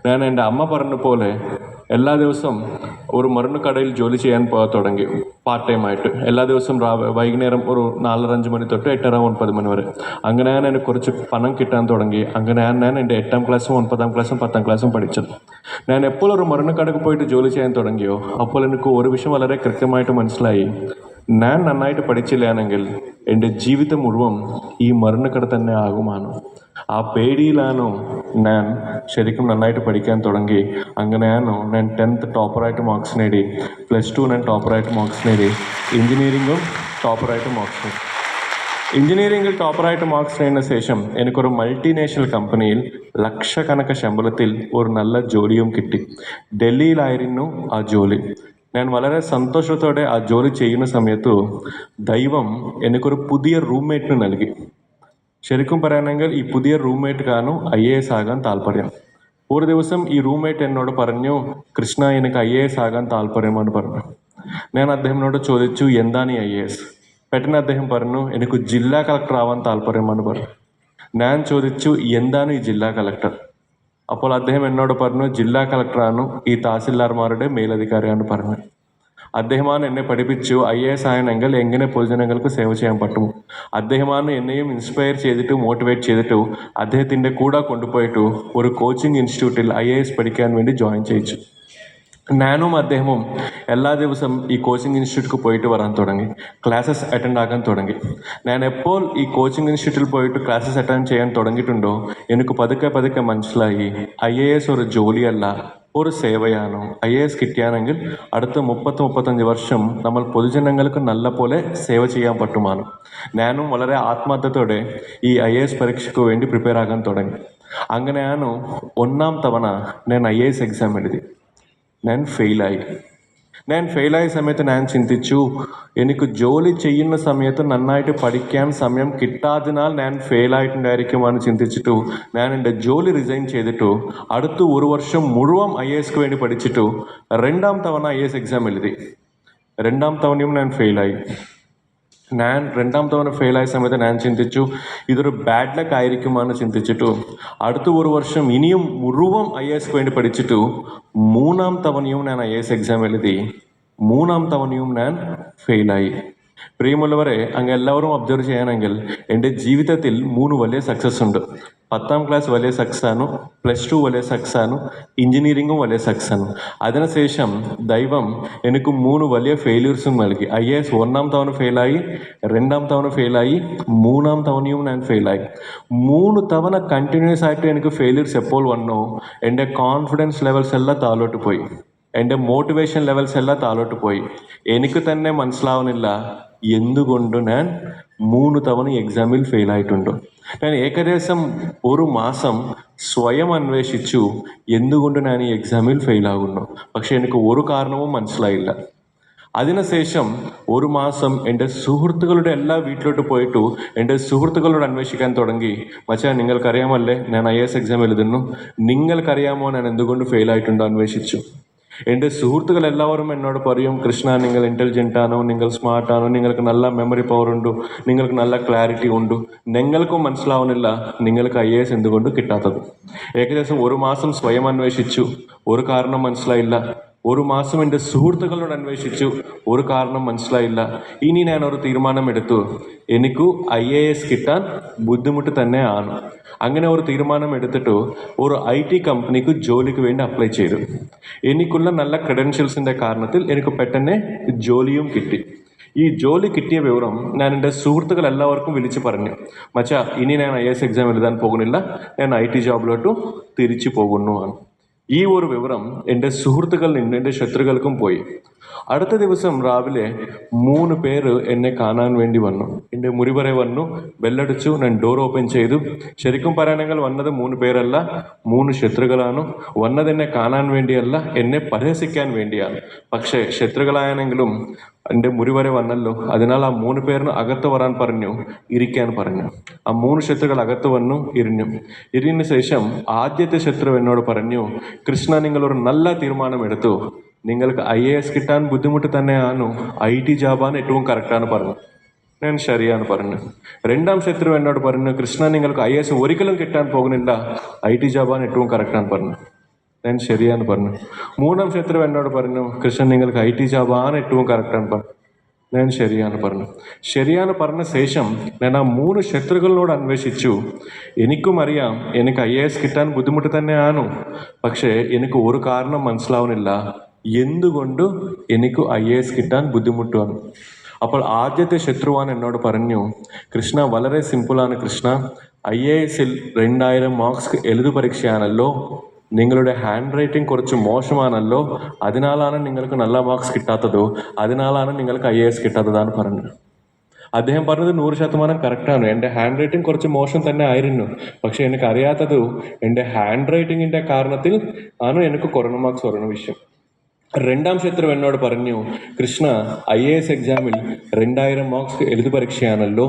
ഞാൻ എൻ്റെ അമ്മ പറഞ്ഞ പോലെ എല്ലാ ദിവസവും ഒരു മരുന്നുകടയിൽ ജോലി ചെയ്യാൻ തുടങ്ങി. പാർട്ട് ടൈം ആയിട്ട് എല്ലാ ദിവസവും വൈകുന്നേരം ഒരു 4-5 മണി തൊട്ട് 8:30-9 മണി വരെ. അങ്ങനെയാണ് എനിക്ക് കുറച്ച് പണം കിട്ടാൻ തുടങ്ങി. അങ്ങനെയാണ് ഞാൻ എൻ്റെ 8ാം ക്ലാസ്സും 9ാം ക്ലാസ്സും 10ാം ക്ലാസ്സും പഠിച്ചത്. ഞാൻ എപ്പോൾ ഒരു മരുന്നുകടയിൽ പോയിട്ട് ജോലി ചെയ്യാൻ തുടങ്ങിയോ അപ്പോൾ എനിക്ക് ഒരു വിഷയം വളരെ കൃത്യമായിട്ട് മനസ്സിലായി. ഞാൻ നന്നായിട്ട് പഠിച്ചില്ലാണെങ്കിൽ എൻ്റെ ജീവിതം മുഴുവൻ ഈ മരുന്നുകട തന്നെ ആകുമാണ്. ആ പേടിയിലാണ് ഞാൻ ശരിക്കും നന്നായിട്ട് പഠിക്കാൻ തുടങ്ങി. അങ്ങനെയാണ് ഞാൻ 10th ടോപ്പറായിട്ട് മാർക്സ് നേടി, +2 ഞാൻ ടോപ്പറായിട്ട് മാർക്സ് നേടി, എഞ്ചിനീയറിംഗും ടോപ്പറായിട്ട് മാർക്സ് നേടി. എഞ്ചിനീയറിംഗിൽ ടോപ്പറായിട്ട് മാർക്സ് നേടിയ ശേഷം എനിക്കൊരു മൾട്ടിനാഷണൽ കമ്പനിയിൽ ലക്ഷക്കണക്ക് ശമ്പളത്തിൽ ഒരു നല്ല ജോലിയും കിട്ടി. ഡൽഹിയിലായിരുന്നു ആ ജോലി. ഞാൻ വളരെ സന്തോഷത്തോടെ ആ ജോലി ചെയ്യുന്ന സമയത്ത് ദൈവം എനിക്കൊരു പുതിയ റൂംമേറ്റിന് നൽകി. ശരിക്കും പറയുകയാണെങ്കിൽ ഈ പുതിയ റൂംമേറ്റ് കാരണം IAS ആകാൻ താല്പര്യം. ഒരു ദിവസം ഈ റൂംമേറ്റ് എന്നോട് പറഞ്ഞു, കൃഷ്ണ എനിക്ക് IAS ആകാൻ താല്പര്യമെന്ന് പറഞ്ഞു. ഞാൻ അദ്ദേഹത്തിനോട് ചോദിച്ചു, എന്താണ് ഈ IAS? പെട്ടെന്ന് അദ്ദേഹം പറഞ്ഞു, എനിക്ക് ജില്ലാ കളക്ടർ ആവാൻ താല്പര്യമെന്ന് പറഞ്ഞു. ഞാൻ ചോദിച്ചു, എന്താണ് ഈ ജില്ലാ കളക്ടർ? അപ്പോൾ അദ്ദേഹം എന്നോട് പറഞ്ഞു, ജില്ലാ കളക്ടറാണ് ഈ തഹസിൽദാർമാരുടെ മേലധികാരിയാണ് പറഞ്ഞു. അദ്ദേഹമാണ് എന്നെ പഠിപ്പിച്ചു IAS ആയെങ്കിൽ എങ്ങനെ പൊതുജനങ്ങൾക്ക് സേവ ചെയ്യാൻ പറ്റും. അദ്ദേഹമാണ് എന്നെയും ഇൻസ്പയർ ചെയ്തിട്ട് മോട്ടിവേറ്റ് ചെയ്തിട്ട് അദ്ദേഹത്തിൻ്റെ കൂടെ കൊണ്ടുപോയിട്ട് ഒരു കോച്ചിങ് ഇൻസ്റ്റിറ്റ്യൂട്ടിൽ IAS പഠിക്കാൻ വേണ്ടി ജോയിൻ ചെയ്യിച്ചു. ഞാനും അദ്ദേഹവും എല്ലാ ദിവസവും ഈ കോച്ചിങ് ഇൻസ്റ്റിറ്റ്യൂട്ടിൽ പോയിട്ട് വരാൻ തുടങ്ങി, ക്ലാസ്സസ് അറ്റൻഡ് ആക്കാൻ തുടങ്ങി. ഞാൻ എപ്പോൾ ഈ കോച്ചിങ് ഇൻസ്റ്റിറ്റ്യൂട്ടിൽ പോയിട്ട് ക്ലാസ്സസ് അറ്റൻഡ് ചെയ്യാൻ തുടങ്ങിയിട്ടുണ്ടോ എനിക്ക് പതുക്കെ മനസ്സിലായി IAS ഒരു ജോലിയല്ല, ഒരു സേവയാണ്. IAS കിട്ടിയാണെങ്കിൽ അടുത്ത 30-35 വർഷം നമ്മൾ പൊതുജനങ്ങൾക്ക് നല്ല പോലെ സേവ ചെയ്യാൻ പറ്റുമാണ്. ഞാനും വളരെ ആത്മാർത്ഥത്തോടെ ഈ IAS പരീക്ഷയ്ക്ക് വേണ്ടി പ്രിപ്പയർ ആകാൻ തുടങ്ങി. അങ്ങനെയാണ് 1ാം തവണ ഞാൻ IAS എക്സാം എഴുതി. ഞാൻ ഫെയിലായ സമയത്ത് ഞാൻ ചിന്തിച്ചു, എനിക്ക് ജോലി ചെയ്യുന്ന സമയത്ത് നന്നായിട്ട് പഠിക്കാൻ സമയം കിട്ടാതിനാൽ ഞാൻ ഫെയിലായിട്ടുണ്ടായിരിക്കുമെന്ന് ചിന്തിച്ചിട്ടു ഞാൻ എൻ്റെ ജോലി റിസൈൻ ചെയ്തിട്ടു അടുത്ത ഒരു വർഷം മുഴുവൻ IASക്ക് വേണ്ടി പഠിച്ചിട്ടു 2ാം തവണ IAS എക്സാം എഴുതി. 2ാം തവണയും ഞാൻ ഫെയിലായി. 2ാം തവണ ഫെയിലായ സമയത്ത് ഞാൻ ചിന്തിച്ചു ഇതൊരു ബാഡ് ലക്ക് ആയിരിക്കുമെന്ന് ചിന്തിച്ചിട്ടു അടുത്ത ഒരു വർഷം ഇനിയും മുഴുവൻ IASക്ക് വേണ്ടി പഠിച്ചിട്ടു 3ാം തവണയും ഞാൻ IAS എക്സാം എഴുതി. 3ാം തവണയും ഞാൻ ഫെയിലായി. പ്രിയമുള്ളവരെ, അങ്ങ് എല്ലാവരും ഒബ്സർവ് ചെയ്യണമെങ്കിൽ എൻ്റെ ജീവിതത്തിൽ 3 വലിയ സക്സസ് ഉണ്ട്. 10ാം ക്ലാസ് വലിയ സക്സസ് ആണ്, +2 വലിയ സക്സസ് ആണ്, എഞ്ചിനീയറിംഗും വലിയ സക്സസ് ആണ്. അതിനുശേഷം ദൈവം എനിക്ക് 3 വലിയ ഫെയിലിയേഴ്സും നൽകി. IAS 1ാം തവണ ഫെയിലായി, 2ാം തവണ ഫെയിലായി, 3ാം തവണയും ഞാൻ ഫെയിലായി. 3 തവണ കണ്ടിന്യൂസ് ആയിട്ട് എനിക്ക് ഫെയിലിയേഴ്സ് എപ്പോൾ വന്നോ എൻ്റെ കോൺഫിഡൻസ് ലെവൽസ് എല്ലാം താഴോട്ട് പോയി, എൻ്റെ മോട്ടിവേഷൻ ലെവൽസ് എല്ലാം താഴോട്ട് പോയി. എനിക്ക് തന്നെ മനസ്സിലാവുന്നില്ല എന്തുകൊണ്ട് ഞാൻ 3 തവണ എക്സാമിൽ ഫെയിലായിട്ടുണ്ട്. ഞാൻ ഏകദേശം ഒരു മാസം സ്വയം അന്വേഷിച്ചു എന്തുകൊണ്ട് ഞാൻ ഈ എക്സാമിൽ ഫെയിലാകുന്നു. പക്ഷെ എനിക്ക് ഒരു കാരണവും മനസ്സിലായില്ല. അതിനുശേഷം ഒരു മാസം എൻ്റെ സുഹൃത്തുക്കളുടെ എല്ലാ വീട്ടിലോട്ട് പോയിട്ടു എൻ്റെ സുഹൃത്തുക്കളോട് അന്വേഷിക്കാൻ തുടങ്ങി. മച്ചാ, നിങ്ങൾക്കറിയാമല്ലേ ഞാൻ IAS എക്സാം എഴുതുന്നു, നിങ്ങൾക്കറിയാമോ ഞാൻ എന്തുകൊണ്ട് ഫെയിലായിട്ടുണ്ടോ അന്വേഷിച്ചു. എൻ്റെ സുഹൃത്തുക്കൾ എല്ലാവരും എന്നോട് പറയും, കൃഷ്ണ നിങ്ങൾ ഇൻ്റലിജൻ്റ് ആണോ, നിങ്ങൾ സ്മാർട്ടാണോ, നിങ്ങൾക്ക് നല്ല മെമ്മറി പവർ ഉണ്ട്, നിങ്ങൾക്ക് നല്ല ക്ലാരിറ്റി ഉണ്ട്. നിങ്ങൾക്കും മനസ്സിലാവുന്നില്ല നിങ്ങൾക്ക് IAS എന്തുകൊണ്ട് കിട്ടാത്തത്. ഏകദേശം ഒരു മാസം സ്വയം അന്വേഷിച്ചു, ഒരു കാരണം മനസ്സിലായില്ല. ഒരു മാസം എൻ്റെ സുഹൃത്തുക്കളോട് അന്വേഷിച്ചു, ഒരു കാരണം മനസ്സിലായില്ല. ഇനി ഞാൻ ഒരു തീരുമാനമെടുത്തു, എനിക്ക് IAS കിട്ടാൻ ബുദ്ധിമുട്ട് തന്നെയാണ്. അങ്ങനെ ഒരു തീരുമാനം എടുത്തിട്ട് ഒരു IT കമ്പനിക്ക് ജോലിക്ക് വേണ്ടി അപ്ലൈ ചെയ്തു. എനിക്കുള്ള നല്ല ക്രെഡൻഷ്യൽസിൻ്റെ കാരണത്തിൽ എനിക്ക് പെട്ടെന്ന് ജോലിയും കിട്ടി. ഈ ജോലി കിട്ടിയ വിവരം ഞാൻ എൻ്റെ സുഹൃത്തുക്കൾ എല്ലാവർക്കും വിളിച്ച് പറഞ്ഞു, മച്ചാ ഇനി ഞാൻ IAS എക്സാം എഴുതാൻ പോകുന്നില്ല, ഞാൻ IT ജോബിലോട്ട് തിരിച്ചു പോകുന്നു ആണ്. ഈ ഒരു വിവരം എൻ്റെ സുഹൃത്തുക്കളിൽ നിന്ന് എൻ്റെ ശത്രുക്കൾക്കും പോയി. അടുത്ത ദിവസം രാവിലെ 3 പേര് എന്നെ കാണാൻ വേണ്ടി വന്നു. എൻ്റെ മുറി വരെ വന്നു, ബെല്ലടിച്ചു, ഞാൻ ഡോർ ഓപ്പൺ ചെയ്തു. ശരിക്കും പറയുകയാണെങ്കിൽ വന്നത് 3 പേരല്ല, 3 ശത്രുക്കളാണ്. വന്നത് എന്നെ കാണാൻ വേണ്ടിയല്ല, എന്നെ പരിഹസിക്കാൻ വേണ്ടിയാണ്. പക്ഷേ ശത്രുക്കളായെങ്കിലും എൻ്റെ മുറി വരെ വന്നല്ലോ, അതിനാൽ ആ 3 പേരിന് അകത്ത് വരാൻ പറഞ്ഞു, ഇരിക്കാൻ പറഞ്ഞു. ആ 3 ശത്രുക്കൾ അകത്ത് വന്നു, ഇരുന്ന ശേഷം ആദ്യത്തെ ശത്രു എന്നോട് പറഞ്ഞു, കൃഷ്ണ നിങ്ങളൊരു നല്ല തീരുമാനം എടുത്തു, നിങ്ങൾക്ക് IAS കിട്ടാൻ ബുദ്ധിമുട്ട് തന്നെയാണ്, IT ജോബാണ് ഏറ്റവും കറക്റ്റാണ് പറഞ്ഞു. ഞാൻ ശരിയാണ് പറഞ്ഞു. 2ാം ശത്രു എന്നോട് പറഞ്ഞു, കൃഷ്ണ നിങ്ങൾക്ക് IAS ഒരിക്കലും കിട്ടാൻ പോകുന്നില്ല, IT ജോബാണ് ഏറ്റവും കറക്റ്റാണ് പറഞ്ഞു. ഞാൻ ശരിയാന്ന് പറഞ്ഞു. മൂന്നാം ശത്രു എന്നോട് പറഞ്ഞു, കൃഷ്ണൻ നിങ്ങൾക്ക് IT ജോബാണ് ഏറ്റവും കറക്റ്റാന്ന് പറഞ്ഞു. ഞാൻ ശരിയാന്ന് പറഞ്ഞു. ശരിയാന്ന് പറഞ്ഞ ശേഷം ഞാൻ ആ 3 ശത്രുക്കളോട് അന്വേഷിച്ചു. എനിക്കും അറിയാം എനിക്ക് IAS കിട്ടാൻ ബുദ്ധിമുട്ട് തന്നെയാണ്. പക്ഷേ എനിക്ക് ഒരു കാരണം മനസ്സിലാവുന്നില്ല, എന്തുകൊണ്ട് എനിക്ക് IAS കിട്ടാൻ ബുദ്ധിമുട്ടാണ്. അപ്പോൾ ആദ്യത്തെ ശത്രുവാൻ എന്നോട് പറഞ്ഞു, കൃഷ്ണ വളരെ സിമ്പിളാണ് കൃഷ്ണ, IASൽ 2000 മാർക്സ് എഴുതു പരീക്ഷയാണല്ലോ, നിങ്ങളുടെ ഹാൻഡ് റൈറ്റിംഗ് കുറച്ച് മോശമാണല്ലോ, അതിനാലാണ് നിങ്ങൾക്ക് നല്ല മാർക്സ് കിട്ടാത്തതോ, അതിനാലാണ് നിങ്ങൾക്ക് IAS കിട്ടാത്തതാണ് പറഞ്ഞത്. അദ്ദേഹം പറഞ്ഞത് 100% കറക്റ്റാണ്. എൻ്റെ ഹാൻഡ് റൈറ്റിംഗ് കുറച്ച് മോശം തന്നെ ആയിരുന്നു. പക്ഷെ എനിക്ക് അറിയാത്തത് എൻ്റെ ഹാൻഡ് റൈറ്റിങ്ങിൻ്റെ കാരണത്തിൽ ആണ് എനിക്ക് കുറഞ്ഞ മാർക്സ് വരുന്ന വിഷയം. രണ്ടാം ശത്രു എന്നോട് പറഞ്ഞു, കൃഷ്ണ IAS എക്സാമിൽ 2000 മാർക്സ് എഴുതു പരീക്ഷയാണല്ലോ,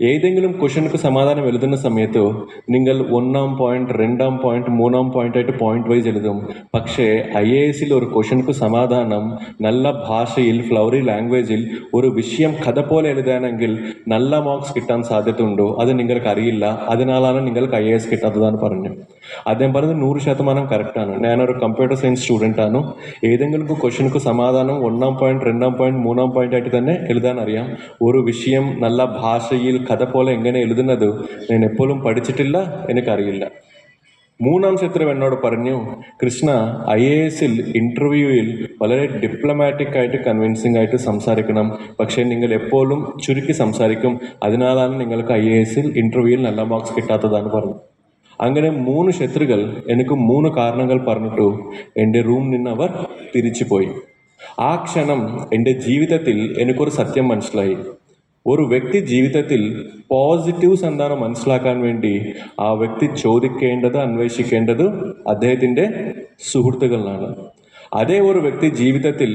ഏതെങ്കിലും ക്വസ്റ്റ്യനുക്ക് സമാധാനം എഴുതുന്ന സമയത്ത് നിങ്ങൾ 1-ാം പോയിന്റ് 2-ാം പോയിന്റ് 3-ാം പോയിന്റ് ആയിട്ട് പോയിന്റ് വൈസ് എഴുതും. പക്ഷേ IASൽ ഒരു ക്വസ്റ്റ്യനുക്ക് സമാധാനം നല്ല ഭാഷയിൽ ഫ്ലവറി ലാംഗ്വേജിൽ ഒരു വിഷയം കഥ പോലെ എഴുതാനെങ്കിൽ നല്ല മാർക്സ് കിട്ടാൻ സാധ്യത ഉണ്ടോ, അത് നിങ്ങൾക്ക് അറിയില്ല, അതിനാലാണ് നിങ്ങൾക്ക് IAS കിട്ടാത്തതെന്ന് പറഞ്ഞു. അദ്ദേഹം പറഞ്ഞത് 100% കറക്റ്റാണ്. ഞാനൊരു കമ്പ്യൂട്ടർ സയൻസ് സ്റ്റുഡൻ്റാണ്. ഏതെങ്കിലും ക്വസ്റ്റ്യനുക്ക് സമാധാനം 1-ാം പോയിന്റ് 2-ാം പോയിന്റ് 3-ാം പോയിന്റ് ആയിട്ട് തന്നെ എഴുതാൻ അറിയാം. ഒരു വിഷയം നല്ല ഭാഷയിൽ കഥ പോലെ എങ്ങനെ എഴുതുന്നത് ഞാൻ എപ്പോഴും പഠിച്ചിട്ടില്ല, എനിക്കറിയില്ല. മൂന്നാം ശത്രു എന്നോട് പറഞ്ഞു, കൃഷ്ണ IASൽ ഇൻ്റർവ്യൂവിൽ വളരെ ഡിപ്ലോമാറ്റിക് ആയിട്ട് കൺവിൻസിംഗ് ആയിട്ട് സംസാരിക്കണം, പക്ഷേ നിങ്ങൾ എപ്പോഴും ചുരുക്കി സംസാരിക്കും, അതിനാലാണ് നിങ്ങൾക്ക് IASൽ ഇൻ്റർവ്യൂവിൽ നല്ല മാർക്സ് കിട്ടാത്തതാണ് പറഞ്ഞു. അങ്ങനെ 3 ശത്രുക്കൾ എനിക്ക് 3 കാരണങ്ങൾ പറഞ്ഞിട്ടു എൻ്റെ റൂമിൽ നിന്ന് അവർ തിരിച്ചു പോയി. ആ ക്ഷണം എൻ്റെ ജീവിതത്തിൽ എനിക്കൊരു സത്യം മനസ്സിലായി. ഒരു വ്യക്തി ജീവിതത്തിൽ പോസിറ്റീവ്സ് എന്താണ് മനസ്സിലാക്കാൻ വേണ്ടി ആ വ്യക്തി ചോദിക്കേണ്ടത്, അന്വേഷിക്കേണ്ടത് അദ്ദേഹത്തിൻ്റെ സുഹൃത്തുക്കളാണ്. അതേ ഒരു വ്യക്തി ജീവിതത്തിൽ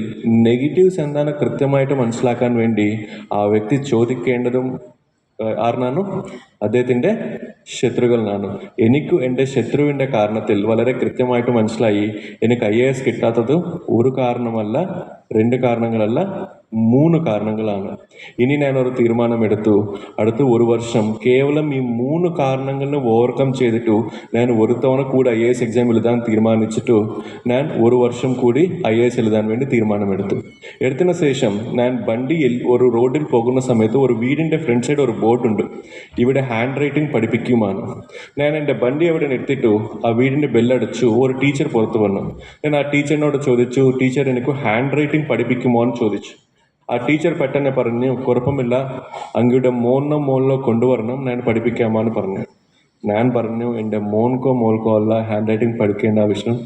നെഗറ്റീവ്സ് എന്താണ് കൃത്യമായിട്ട് മനസ്സിലാക്കാൻ വേണ്ടി ആ വ്യക്തി ചോദിക്കേണ്ടതും ആറിനാണ്, അദ്ദേഹത്തിൻ്റെ ശത്രുക്കളാണ്. എനിക്ക് എൻ്റെ ശത്രുവിൻ്റെ കാരണത്തിൽ വളരെ കൃത്യമായിട്ട് മനസ്സിലായി എനിക്ക് IAS കിട്ടാത്തത് ഒരു കാരണമല്ല, 2 കാരണങ്ങളല്ല, 3 കാരണങ്ങളാണ്. ഇനി ഞാനൊരു തീരുമാനമെടുത്തു, അടുത്ത 1 വർഷം കേവലം ഈ 3 കാരണങ്ങളിലും ഓവർകം ചെയ്തിട്ടു ഞാൻ ഒരു തവണ കൂടി IAS എക്സാം എഴുതാൻ തീരുമാനിച്ചിട്ടു ഞാൻ 1 വർഷം കൂടി IAS എഴുതാൻ വേണ്ടി തീരുമാനമെടുത്തു. എടുത്തതിന് ശേഷം ഞാൻ വണ്ടിയിൽ ഒരു റോഡിൽ പോകുന്ന സമയത്ത് ഒരു വീടിൻ്റെ ഫ്രണ്ട് സൈഡ് ഒരു ബോർഡുണ്ട്, ഇവിടെ ഹാൻഡ് റൈറ്റിംഗ് പഠിപ്പിക്കുമാണ്. ഞാൻ എൻ്റെ വണ്ടി അവിടെ നിർത്തിയിട്ടു ആ വീടിൻ്റെ ബെല്ലടിച്ചു. ഒരു ടീച്ചർ പുറത്ത് വന്നു. ഞാൻ ആ ടീച്ചറിനോട് ചോദിച്ചു, ടീച്ചർ എനിക്ക് ഹാൻഡ് റൈറ്റിംഗ് പഠിപ്പിക്കുമോ എന്ന് ചോദിച്ചു. ആ ടീച്ചർ പെട്ടെന്ന് പറഞ്ഞു, കുഴപ്പമില്ല, അങ്ങയുടെ മോളിലോ കൊണ്ടുവരണം, ഞാൻ പഠിപ്പിക്കാമെന്ന് പറഞ്ഞു. ഞാൻ പറഞ്ഞു, എൻ്റെ മോൾക്കോ അല്ല ഹാൻഡ് റൈറ്റിംഗ് പഠിക്കേണ്ട ആവശ്യം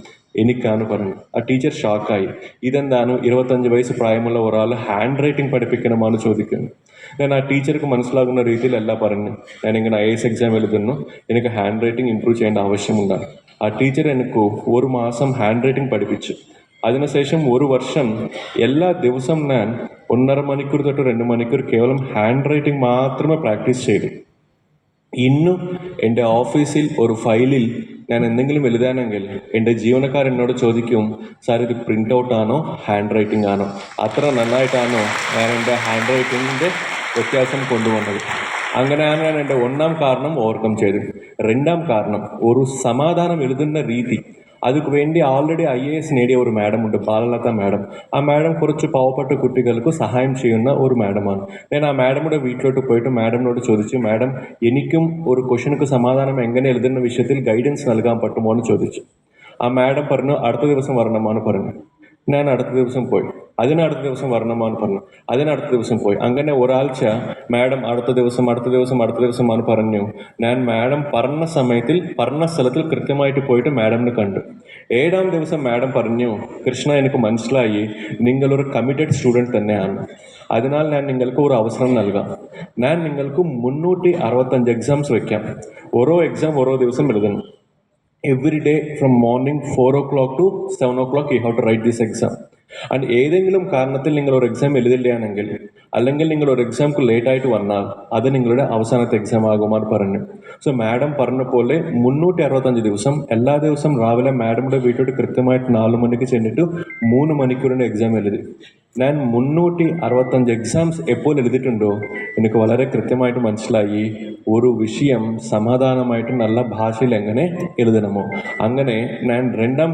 എനിക്കാണ് പറഞ്ഞു. ആ ടീച്ചർ ഷോക്കായി. ഇതെന്താണ് 25 വയസ്സ് പ്രായമുള്ള ഒരാൾ ഹാൻഡ് റൈറ്റിംഗ് പഠിപ്പിക്കണമെന്ന് ചോദിക്കുന്നു. ഞാൻ ആ ടീച്ചർക്ക് മനസ്സിലാകുന്ന രീതിയിലല്ല പറഞ്ഞു, ഞാനിങ്ങനെ IAS എക്സാം എഴുതുന്നു, എനിക്ക് ഹാൻഡ് റൈറ്റിംഗ് ഇമ്പ്രൂവ് ചെയ്യേണ്ട ആവശ്യമുണ്ടാണ്. ആ ടീച്ചർ എനിക്ക് 1 മാസം ഹാൻഡ് റൈറ്റിംഗ് പഠിപ്പിച്ചു. അതിനുശേഷം 1 വർഷം എല്ലാ ദിവസം ഞാൻ 1.5 മണിക്കൂർ തൊട്ട് 2 മണിക്കൂർ കേവലം ഹാൻഡ് റൈറ്റിംഗ് മാത്രമേ പ്രാക്ടീസ് ചെയ്തു. ഇന്നും എൻ്റെ ഓഫീസിൽ ഒരു ഫയലിൽ ഞാൻ എന്തെങ്കിലും എഴുതാനെങ്കിൽ എൻ്റെ ജീവനക്കാർ എന്നോട് ചോദിക്കും, സാർ ഇത് പ്രിൻ്റ് ഔട്ടാണോ ഹാൻഡ് റൈറ്റിംഗ് ആണോ, അത്ര നന്നായിട്ടാണോ ഞാൻ എൻ്റെ ഹാൻഡ് റൈറ്റിങ്ങിൻ്റെ വ്യത്യാസം കൊണ്ടുവന്നത്. അങ്ങനെയാണ് ഞാൻ എൻ്റെ 1-ാം കാരണം ഓവർകം ചെയ്തത്. 2-ാം കാരണം ഒരു സമാധാനം എഴുതുന്ന രീതി. അതിനു വേണ്ടി ആൾറെഡി IAS നേടിയ ഒരു മാഡമുണ്ട്, ബാലലത മാഡം. ആ മാഡം കുറച്ച് പാവപ്പെട്ട കുട്ടികൾക്ക് സഹായം ചെയ്യുന്ന ഒരു മാഡമാണ്. ഞാൻ ആ മാഡമുടെ വീട്ടിലോട്ട് പോയിട്ട് മാഡമിനോട് ചോദിച്ചു, മാഡം എനിക്കും ഒരു ക്വസ്റ്റ്യനുക്ക് സമാധാനം എങ്ങനെ എഴുതുന്ന വിഷയത്തിൽ ഗൈഡൻസ് നൽകാൻ പറ്റുമോ എന്ന് ചോദിച്ചു. ആ മാഡം പറഞ്ഞു, അടുത്ത ദിവസം വരണമെന്ന് പറഞ്ഞു. ഞാൻ അടുത്ത ദിവസം പോയി. അതിനടുത്ത ദിവസം വരണമെന്ന് പറഞ്ഞു. അതിനടുത്ത ദിവസം പോയി. അങ്ങനെ ഒരാഴ്ച മാഡം അടുത്ത ദിവസം എന്ന് പറഞ്ഞു. ഞാൻ മാഡം പറഞ്ഞ സമയത്തിൽ പറഞ്ഞ സ്ഥലത്തിൽ കൃത്യമായിട്ട് പോയിട്ട് മാഡമിനെ കണ്ടു. 7-ാം ദിവസം മാഡം പറഞ്ഞു, കൃഷ്ണ എനിക്ക് മനസ്സിലായി നിങ്ങളൊരു കമ്മിറ്റഡ് സ്റ്റുഡൻറ്റ് തന്നെയാണ്, അതിനാൽ ഞാൻ നിങ്ങൾക്ക് ഒരു അവസരം നൽകാം. ഞാൻ നിങ്ങൾക്ക് 365 എക്സാംസ് വയ്ക്കാം. ഓരോ എക്സാം ഓരോ ദിവസം എഴുതണം. Every day from morning 4 o'clock to 7 o'clock you have to write this exam. And ഏതെങ്കിലും കാരണത്തിൽ നിങ്ങൾ ഒരു എക്സാം എഴുതില്ലാണെങ്കിൽ, അല്ലെങ്കിൽ നിങ്ങൾ ഒരു എക്സാംക്ക് ലേറ്റായിട്ട് വന്നാൽ അത് നിങ്ങളുടെ അവസാനത്തെ എക്സാം ആകുമെന്ന് പറഞ്ഞു. സോ മാഡം പറഞ്ഞ പോലെ 365 ദിവസം എല്ലാ ദിവസം രാവിലെ മാഡമുടെ വീട്ടിലോട്ട് കൃത്യമായിട്ട് 4 മണിക്ക് ചെന്നിട്ട് 3 മണിക്കൂറിൻ്റെ എക്സാം എഴുതി. ഞാൻ 365 എക്സാംസ് എപ്പോൾ എഴുതിയിട്ടുണ്ടോ എനിക്ക് വളരെ കൃത്യമായിട്ട് മനസ്സിലായി ഒരു വിഷയം സമാധാനമായിട്ട് നല്ല ഭാഷയിൽ എങ്ങനെ എഴുതണമോ. അങ്ങനെ ഞാൻ 2-ാം